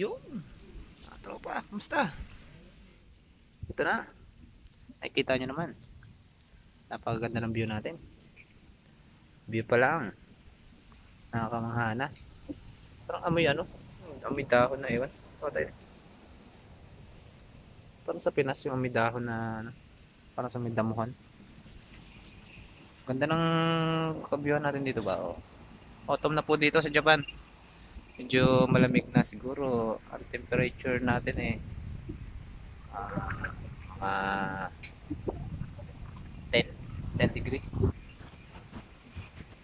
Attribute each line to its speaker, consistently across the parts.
Speaker 1: Yun. Tropa, kamusta? Ito na. Nakikita nyo naman. Napakaganda ng view natin. View pa lang. Nakakamangha na. Parang amoy ano? Amoy dahon na iwan. Patay. Parang sa Pinas yung amoy dahon na ano, parang sa may damuhan. Ganda ng kabyuhan natin dito ba? Oh. Autumn na po dito sa Japan. Medyo malamig na siguro. Ang temperature natin eh. Mga 10 degree.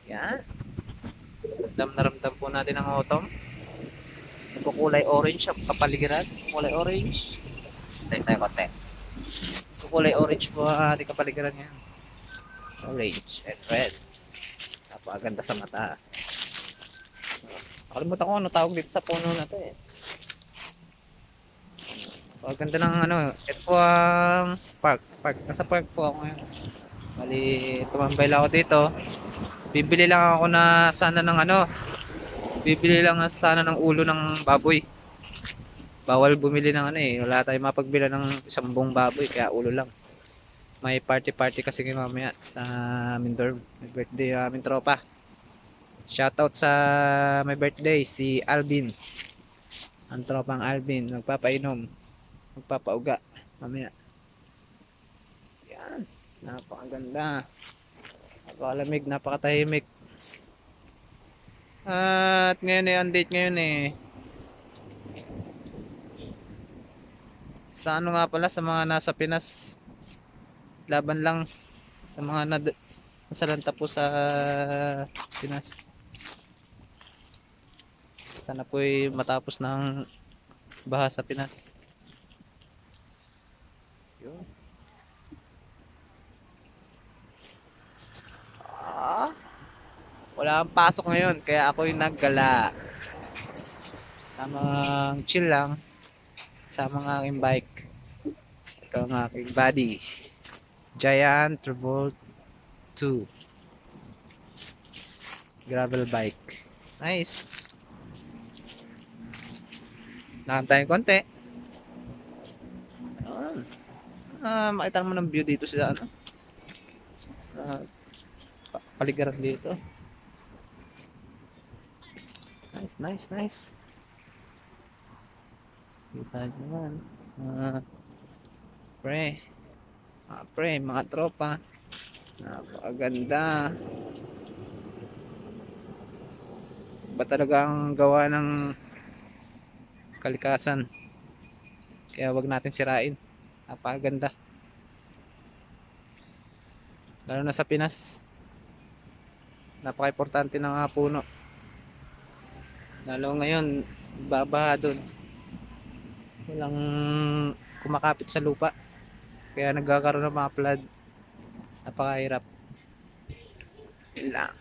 Speaker 1: Yan. Ramdam na ramdam po natin ang autumn. Nagkukulay orange ang kapaligiran. Kulay orange. Tayo konti. Kulay orange po ang ating kapaligiran yan. Orange and red. Napakaganda sa mata. Nakalimutan ko ano tawag dito sa puno na to eh. Napakaganda ng ano. Ito po ang park. Nasa park po ako ngayon. Bali, tumambay lang ako dito. Bibili lang ako na sana ng ano. Bibili lang sana ng ulo ng baboy. Bawal bumili ng ano eh. Wala tayong mapagbila ng isang buong baboy. Kaya ulo lang. May party kasi ngayon mamaya sa aming dorm. May birthday aming tropa. Shoutout sa may birthday si Alvin. Ang tropang Alvin. Magpapainom. Magpapauga. Mamaya. Yan. Napakaganda. Napakalamig. Napakatahimik. At ngayon eh. Ang date ngayon eh. Sa ano nga pala. Sa mga nasa Pinas. Laban lang sa mga nasalanta po sa Pinas. Sana po'y matapos ng baha sa Pinas. Yun. Wala kang pasok ngayon kaya ako'y naggala. Tamang chill lang sa mga aking bike. Ito ang aking body. Giant Revolt 2 gravel bike. Nice. Nakantay konti. Makita mo ng view dito sa ano. Paligiran dito. Nice. Kita naman. Pre, mga tropa. Napakaganda. Ba talagang gawa ng kalikasan. Kaya wag natin sirain. Napakaganda. Lalo na sa Pinas. Napaka-importante ng puno. Lalo ngayon, babaha doon. Walang kumakapit sa lupa. Kaya nagkakaroon ng mga flood. Napakahirap. Yun lang.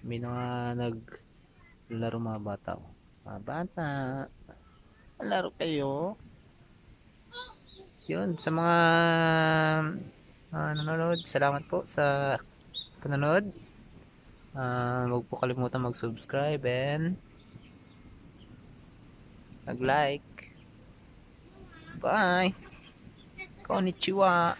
Speaker 1: May mga naglaro mga bata. Oh. Mga bata, laro kayo. Yun, sa mga nanonood, salamat po sa panonood. Huwag po kalimutan mag-subscribe and mag-like. Bye! Konnichiwa!